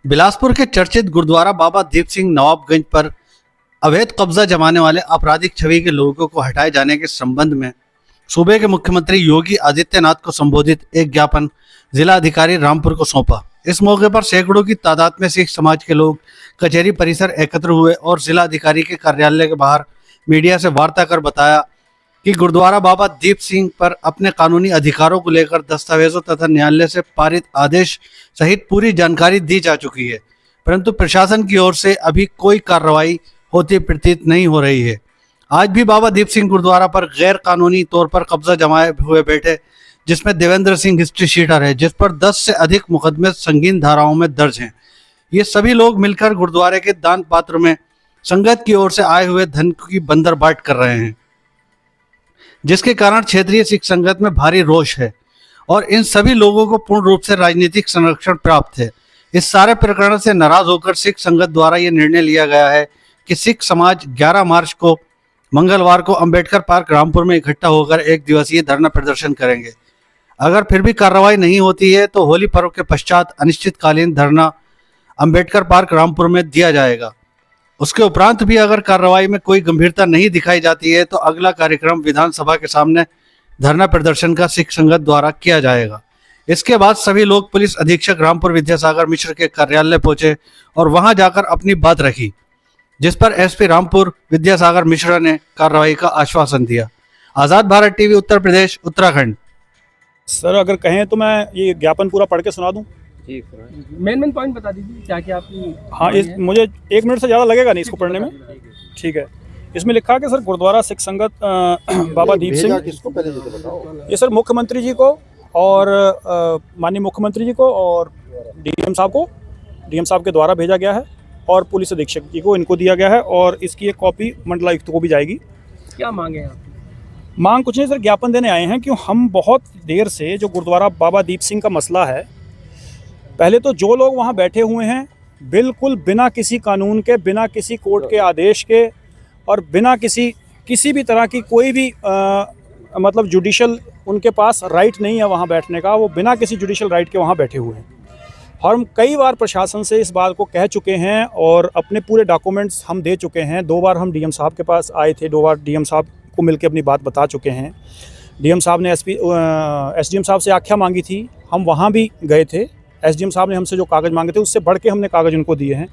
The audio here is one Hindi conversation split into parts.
बिलासपुर के चर्चित गुरुद्वारा बाबा दीप सिंह नवाबगंज पर अवैध कब्जा जमाने वाले आपराधिक छवि के लोगों को हटाए जाने के संबंध में सूबे के मुख्यमंत्री योगी आदित्यनाथ को संबोधित एक ज्ञापन जिला अधिकारी रामपुर को सौंपा। इस मौके पर सैकड़ों की तादाद में सिख समाज के लोग कचहरी परिसर एकत्र हुए और जिला अधिकारी के कार्यालय के बाहर मीडिया से वार्ता कर बताया कि गुरुद्वारा बाबा दीप सिंह पर अपने कानूनी अधिकारों को लेकर दस्तावेजों तथा न्यायालय से पारित आदेश सहित पूरी जानकारी दी जा चुकी है, परंतु प्रशासन की ओर से अभी कोई कार्रवाई होती प्रतीत नहीं हो रही है। आज भी बाबा दीप सिंह गुरुद्वारा पर गैर कानूनी तौर पर कब्जा जमाए हुए बैठे, जिसमें देवेंद्र सिंह हिस्ट्री शीटर है, जिस पर 10 से अधिक मुकदमे संगीन धाराओं में दर्ज हैं। ये सभी लोग मिलकर गुरुद्वारे के दान पात्र में संगत की ओर से आए हुए धन की बंदरबाट कर रहे हैं, जिसके कारण क्षेत्रीय सिख संगत में भारी रोष है और इन सभी लोगों को पूर्ण रूप से राजनीतिक संरक्षण प्राप्त है। इस सारे प्रकरण से नाराज होकर सिख संगत द्वारा यह निर्णय लिया गया है कि सिख समाज 11 मार्च को मंगलवार को अंबेडकर पार्क रामपुर में इकट्ठा होकर एक दिवसीय धरना प्रदर्शन करेंगे। अगर फिर भी कार्रवाई नहीं होती है तो होली पर्व के पश्चात अनिश्चितकालीन धरना अंबेडकर पार्क रामपुर में दिया जाएगा। उसके उपरांत भी अगर कार्रवाई में कोई गंभीरता नहीं दिखाई जाती है तो अगला कार्यक्रम विधानसभा के सामने धरना प्रदर्शन का सिख संगत द्वारा किया जाएगा। इसके बाद सभी लोग पुलिस अधीक्षक रामपुर विद्यासागर मिश्र के कार्यालय पहुंचे और वहां जाकर अपनी बात रखी, जिस पर एसपी रामपुर विद्यासागर मिश्रा ने कार्रवाई का आश्वासन दिया। आजाद भारत टीवी उत्तर प्रदेश उत्तराखंड। सर अगर कहें तो मैं ये ज्ञापन पूरा पढ़ के सुना दूं। मेन पॉइंट बता दीजिए क्या क्या आपकी। हाँ, मुझे 1 मिनट से ज़्यादा लगेगा नहीं इसको पढ़ने में। ठीक है, इसमें लिखा कि सर गुरुद्वारा सिख संगत बाबा दीप सिंह, ये सर मुख्यमंत्री जी को और माननीय मुख्यमंत्री जी को और डीएम साहब के द्वारा भेजा गया है और पुलिस अधीक्षक जी को इनको दिया गया है और इसकी एक कॉपी मंडलायुक्त को भी जाएगी। क्या मांगे आप? मांग कुछ नहीं सर, ज्ञापन देने आए हैं कि हम बहुत देर से जो गुरुद्वारा बाबा दीप सिंह का मसला है, पहले तो जो लोग वहाँ बैठे हुए हैं बिल्कुल बिना किसी कानून के, बिना किसी कोर्ट के आदेश के और बिना किसी भी तरह की कोई भी मतलब जुडिशल उनके पास राइट नहीं है वहाँ बैठने का, वो बिना किसी जुडिशल राइट के वहाँ बैठे हुए हैं। और हम कई बार प्रशासन से इस बात को कह चुके हैं और अपने पूरे डॉक्यूमेंट्स हम दे चुके हैं। 2 बार हम डीएम साहब के पास आए थे, 2 बार डीएम साहब को मिलकर अपनी बात बता चुके हैं। डीएम साहब ने एसडीएम साहब से आख्या मांगी थी, हम वहाँ भी गए थे। एसडीएम साहब ने हमसे जो कागज़ मांगे थे उससे बढ़ के हमने कागज़ उनको दिए हैं।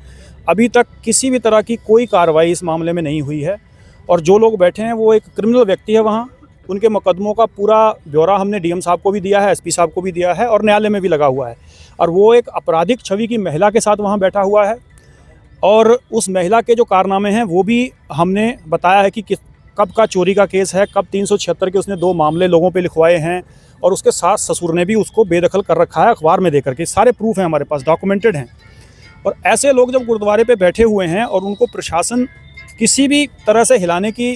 अभी तक किसी भी तरह की कोई कार्रवाई इस मामले में नहीं हुई है और जो लोग बैठे हैं वो एक क्रिमिनल व्यक्ति है वहाँ। उनके मुकदमों का पूरा ब्यौरा हमने डीएम साहब को भी दिया है, एसपी साहब को भी दिया है और न्यायालय में भी लगा हुआ है। और वो एक आपराधिक छवि की महिला के साथ वहाँ बैठा हुआ है और उस महिला के जो कारनामे हैं वो भी हमने बताया है कि कब का चोरी का केस है, कब 376 के उसने 2 मामले लोगों पे लिखवाए हैं और उसके सास ससुर ने भी उसको बेदखल कर रखा है अखबार में देकर के। सारे प्रूफ हैं हमारे पास, डॉक्यूमेंटेड हैं। और ऐसे लोग जब गुरुद्वारे पे बैठे हुए हैं और उनको प्रशासन किसी भी तरह से हिलाने की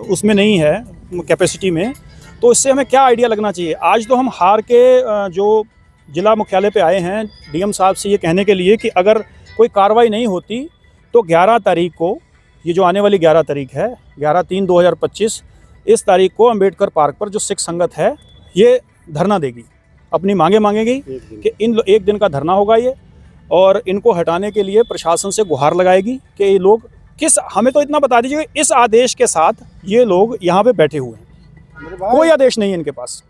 उसमें नहीं है कैपेसिटी में, तो इससे हमें क्या आइडिया लगना चाहिए। आज तो हम हार के जो जिला मुख्यालय पे आए हैं डीएम साहब से ये कहने के लिए कि अगर कोई कार्रवाई नहीं होती तो 11 तारीख को, ये जो आने वाली 11 तारीख है, 11/3/2025, इस तारीख को अंबेडकर पार्क पर जो सिख संगत है ये धरना देगी, अपनी मांगेगी कि एक दिन का धरना होगा ये, और इनको हटाने के लिए प्रशासन से गुहार लगाएगी कि ये लोग हमें तो इतना बता दीजिए इस आदेश के साथ ये लोग यहाँ पे बैठे हुए हैं, कोई आदेश नहीं है इनके पास।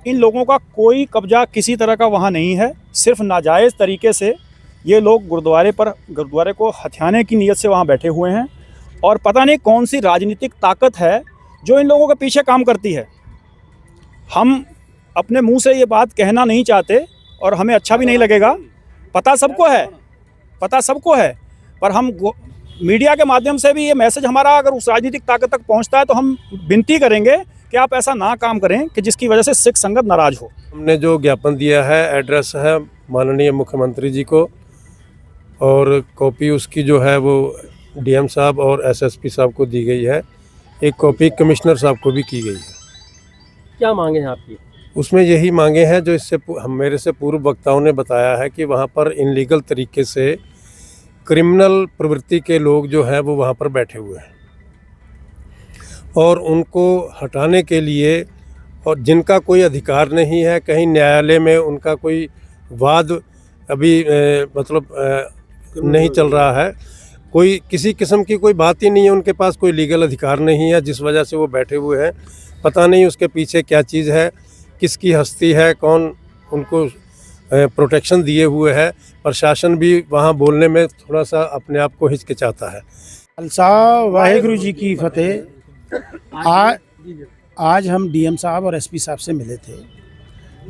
इन लोगों का कोई कब्जा किसी तरह का वहाँ नहीं है, सिर्फ नाजायज़ तरीके से ये लोग गुरुद्वारे को हथियाने की नीयत से वहाँ बैठे हुए हैं और पता नहीं कौन सी राजनीतिक ताकत है जो इन लोगों के पीछे काम करती है। हम अपने मुंह से ये बात कहना नहीं चाहते और हमें अच्छा भी नहीं लगेगा, पता सबको है, पर हम मीडिया के माध्यम से भी ये मैसेज हमारा अगर उस राजनीतिक ताकत तक पहुंचता है तो हम विनती करेंगे कि आप ऐसा ना काम करें कि जिसकी वजह से सिख संगत नाराज हो। हमने जो ज्ञापन दिया है एड्रेस है माननीय मुख्यमंत्री जी को और कॉपी उसकी जो है वो डीएम साहब और एसएसपी साहब को दी गई है, एक कॉपी कमिश्नर साहब को भी की गई है। क्या मांगे हैं आपकी? उसमें यही मांगे हैं जो मेरे से पूर्व वक्ताओं ने बताया है कि वहाँ पर इनलीगल तरीके से क्रिमिनल प्रवृत्ति के लोग जो हैं वो वहाँ पर बैठे हुए हैं और उनको हटाने के लिए, और जिनका कोई अधिकार नहीं है, कहीं न्यायालय में उनका कोई वाद अभी नहीं चल रहा है। कोई किसी किस्म की कोई बात ही नहीं है, उनके पास कोई लीगल अधिकार नहीं है, जिस वजह से वो बैठे हुए हैं। पता नहीं उसके पीछे क्या चीज़ है, किसकी हस्ती है, कौन उनको प्रोटेक्शन दिए हुए है। प्रशासन भी वहाँ बोलने में थोड़ा सा अपने आप को हिचकिचाता है। खालसा वाहेगुरु जी की फतेह। आज हम डीएम साहब और एसपी साहब से मिले थे।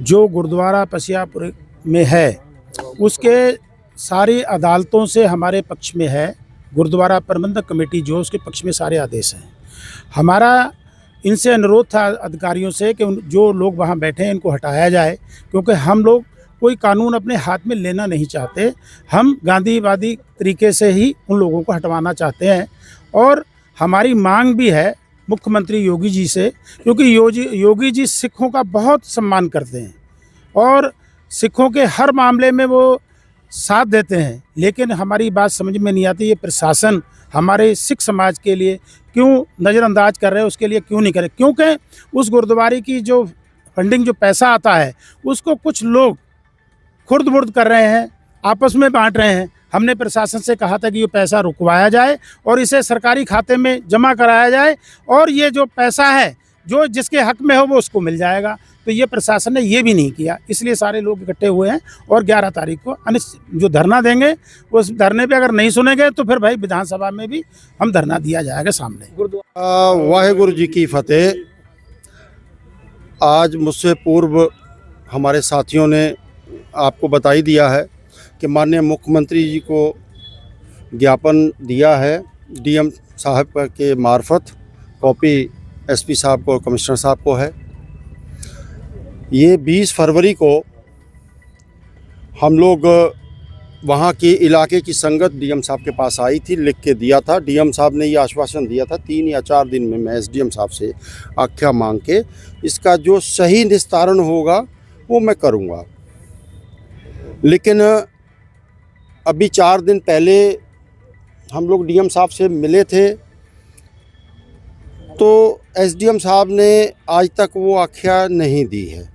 जो गुरुद्वारा पसियापुर में है उसके सारी अदालतों से हमारे पक्ष में है। गुरुद्वारा प्रबंधक कमेटी जो उसके पक्ष में सारे आदेश हैं। हमारा इनसे अनुरोध था अधिकारियों से कि जो लोग वहाँ बैठे हैं इनको हटाया जाए, क्योंकि हम लोग कोई कानून अपने हाथ में लेना नहीं चाहते। हम गांधीवादी तरीके से ही उन लोगों को हटवाना चाहते हैं। और हमारी मांग भी है मुख्यमंत्री योगी जी से, क्योंकि योगी जी सिखों का बहुत सम्मान करते हैं और सिखों के हर मामले में वो साथ देते हैं। लेकिन हमारी बात समझ में नहीं आती, ये प्रशासन हमारे सिख समाज के लिए क्यों नज़रअंदाज कर रहे हैं, उसके लिए क्यों नहीं करे। क्योंकि उस गुरुद्वारे की जो फंडिंग जो पैसा आता है उसको कुछ लोग खुर्द बुर्द कर रहे हैं, आपस में बांट रहे हैं। हमने प्रशासन से कहा था कि ये पैसा रुकवाया जाए और इसे सरकारी खाते में जमा कराया जाए और ये जो पैसा है जो जिसके हक में हो वो उसको मिल जाएगा। तो ये प्रशासन ने ये भी नहीं किया, इसलिए सारे लोग इकट्ठे हुए हैं और 11 तारीख को जो धरना देंगे उस धरने पे अगर नहीं सुनेंगे तो फिर भाई विधानसभा में भी हम धरना दिया जाएगा सामने। वाहेगुरु जी की फतेह। आज मुझसे पूर्व हमारे साथियों ने आपको बता ही दिया है कि माननीय मुख्यमंत्री जी को ज्ञापन दिया है डीएम साहब के मार्फत, कॉपी एसपी साहब को और कमिश्नर साहब को है। ये 20 फरवरी को हम लोग वहाँ के इलाके की संगत डीएम साहब के पास आई थी, लिख के दिया था। डीएम साहब ने ये आश्वासन दिया था 3 या 4 दिन में मैं एसडीएम साहब से आख्या मांग के इसका जो सही निस्तारण होगा वो मैं करूँगा। लेकिन अभी 4 दिन पहले हम लोग डीएम साहब से मिले थे तो एसडीएम साहब ने आज तक वो आख्या नहीं दी है।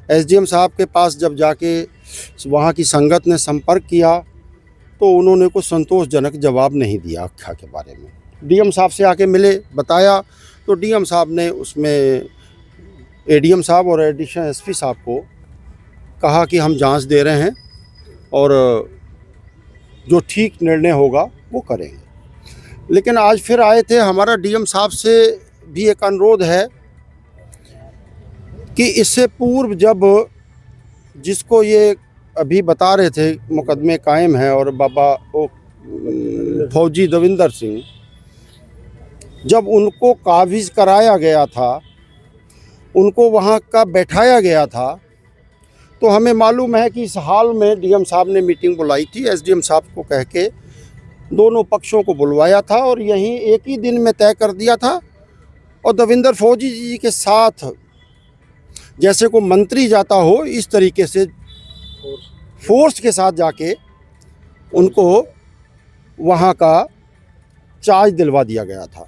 एसडीएम साहब के पास जब जाके वहाँ की संगत ने संपर्क किया तो उन्होंने कुछ संतोषजनक जवाब नहीं दिया आख्या के बारे में। डीएम साहब से आके मिले, बताया तो डीएम साहब ने उसमें एडीएम साहब और एडिशनल एसपी साहब को कहा कि हम जांच दे रहे हैं और जो ठीक निर्णय होगा वो करेंगे। लेकिन आज फिर आए थे, हमारा डीएम साहब से भी एक अनुरोध है कि इससे पूर्व जब जिसको ये अभी बता रहे थे मुकदमे कायम है और बाबा फौजी दविंदर सिंह, जब उनको काबिज कराया गया था, उनको वहाँ का बैठाया गया था, तो हमें मालूम है कि इस हाल में डीएम साहब ने मीटिंग बुलाई थी। एसडीएम साहब को कह के दोनों पक्षों को बुलवाया था और यहीं एक ही दिन में तय कर दिया था। और दविंदर फौजी जी के साथ जैसे को मंत्री जाता हो इस तरीके से फोर्स के साथ जाके उनको वहाँ का चार्ज दिलवा दिया गया था।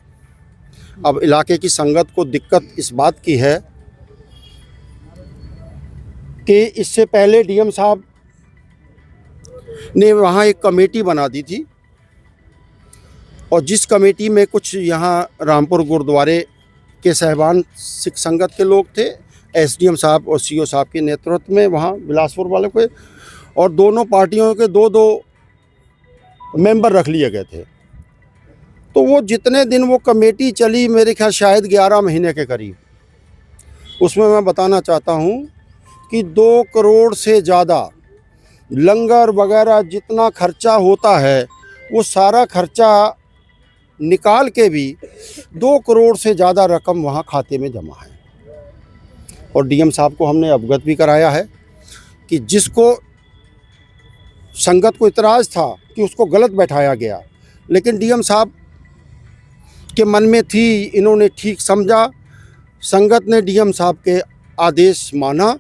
अब इलाके की संगत को दिक्कत इस बात की है कि इससे पहले डीएम साहब ने वहाँ एक कमेटी बना दी थी और जिस कमेटी में कुछ यहाँ रामपुर गुरुद्वारे के सहबान सिख संगत के लोग थे, एसडीएम साहब और सीओ साहब के नेतृत्व में वहाँ बिलासपुर वाले को, और दोनों पार्टियों के 2-2 मेंबर रख लिए गए थे। तो वो जितने दिन वो कमेटी चली, मेरे ख्याल शायद 11 महीने के करीब, उसमें मैं बताना चाहता हूँ कि 2 करोड़ से ज़्यादा लंगर वगैरह जितना खर्चा होता है वो सारा खर्चा निकाल के भी 2 करोड़ से ज़्यादा रकम वहाँ खाते में जमा है। और डीएम साहब को हमने अवगत भी कराया है कि जिसको संगत को इतराज़ था कि उसको गलत बैठाया गया, लेकिन डीएम साहब के मन में थी, इन्होंने ठीक समझा, संगत ने डीएम साहब के आदेश माना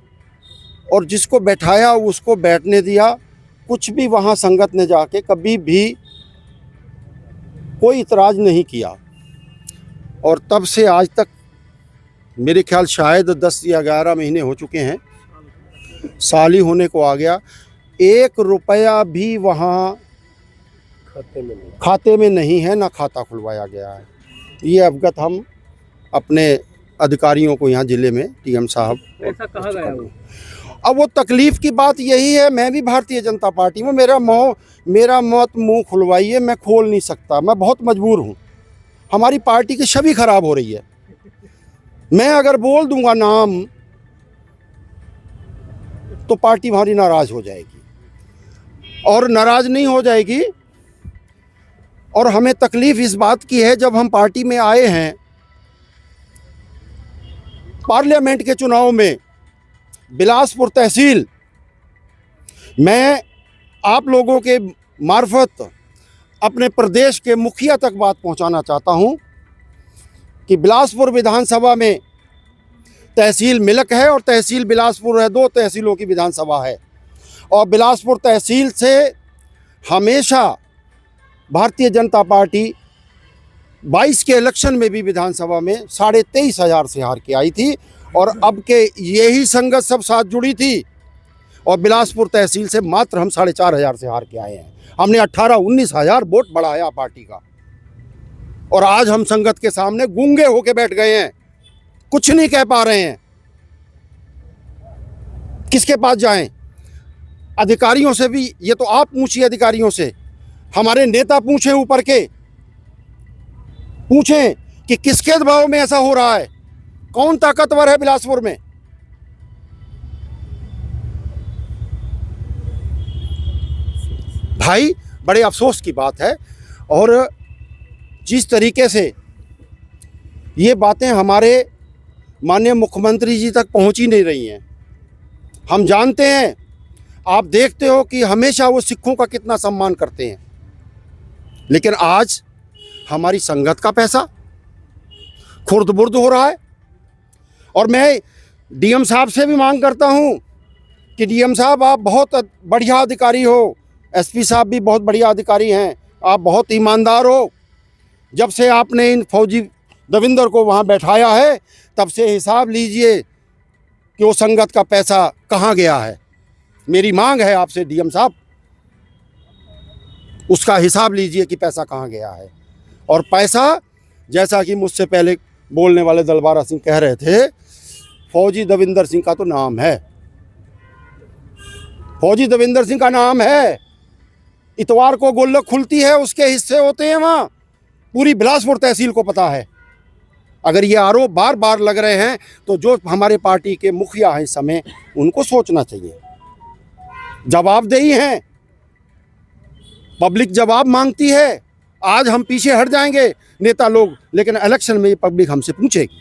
और जिसको बैठाया उसको बैठने दिया। कुछ भी वहाँ संगत ने जाके कभी भी कोई इतराज़ नहीं किया। और तब से आज तक मेरे ख्याल शायद 10 या 11 महीने हो चुके हैं, साल ही होने को आ गया। 1 रुपया भी वहाँ खाते में नहीं है, ना खाता खुलवाया गया है। ये अवगत हम अपने अधिकारियों को यहाँ ज़िले में टीएम साहब पैसा कहाँ गया वो? अब वो तकलीफ़ की बात यही है, मैं भी भारतीय जनता पार्टी में, मेरा मत मुंह खुलवाइए, मैं खोल नहीं सकता, मैं बहुत मजबूर हूँ। हमारी पार्टी की छवि खराब हो रही है। मैं अगर बोल दूंगा नाम तो पार्टी हमारी नाराज़ हो जाएगी, और नाराज़ नहीं हो जाएगी। और हमें तकलीफ़ इस बात की है, जब हम पार्टी में आए हैं पार्लियामेंट के चुनाव में बिलासपुर तहसील, मैं आप लोगों के मार्फत अपने प्रदेश के मुखिया तक बात पहुंचाना चाहता हूं कि बिलासपुर विधानसभा में तहसील मिलक है और तहसील बिलासपुर है, 2 तहसीलों की विधानसभा है। और बिलासपुर तहसील से हमेशा भारतीय जनता पार्टी 22 के इलेक्शन में भी विधानसभा में 23,500 से हार के आई थी, और अब के यही संगत सब साथ जुड़ी थी, और बिलासपुर तहसील से मात्र हम 4,500 से हार के आए हैं। हमने 18-19 वोट बढ़ाया पार्टी का, और आज हम संगत के सामने गूंगे होके बैठ गए हैं, कुछ नहीं कह पा रहे हैं। किसके पास जाएं? अधिकारियों से भी, ये तो आप पूछिए अधिकारियों से, हमारे नेता पूछें, ऊपर के पूछें कि किसके दबाव में ऐसा हो रहा है, कौन ताकतवर है बिलासपुर में। भाई बड़े अफसोस की बात है, और जिस तरीके से ये बातें हमारे माननीय मुख्यमंत्री जी तक पहुंच ही नहीं रही हैं। हम जानते हैं, आप देखते हो कि हमेशा वो सिखों का कितना सम्मान करते हैं, लेकिन आज हमारी संगत का पैसा खुर्द-बुर्द हो रहा है। और मैं डीएम साहब से भी मांग करता हूं कि डीएम साहब आप बहुत बढ़िया अधिकारी हो, एसपी साहब भी बहुत बढ़िया अधिकारी हैं, आप बहुत ईमानदार हो। जब से आपने इन फौजी दविंदर को वहां बैठाया है, तब से हिसाब लीजिए कि वो संगत का पैसा कहाँ गया है। मेरी मांग है आपसे डीएम साहब, उसका हिसाब लीजिए कि पैसा कहाँ गया है। और पैसा, जैसा कि मुझसे पहले बोलने वाले दलबारा सिंह कह रहे थे, फौजी दविंदर सिंह का तो नाम है, फौजी दविंदर सिंह का नाम है। इतवार को गोल्लक खुलती है, उसके हिस्से होते हैं वहाँ, पूरी बिलासपुर तहसील को पता है। अगर ये आरोप बार बार लग रहे हैं तो जो हमारे पार्टी के मुखिया हैं इस समय, उनको सोचना चाहिए। जवाबदेही हैं, पब्लिक जवाब मांगती है। आज हम पीछे हट जाएंगे नेता लोग, लेकिन इलेक्शन में ये पब्लिक हमसे पूछेगी।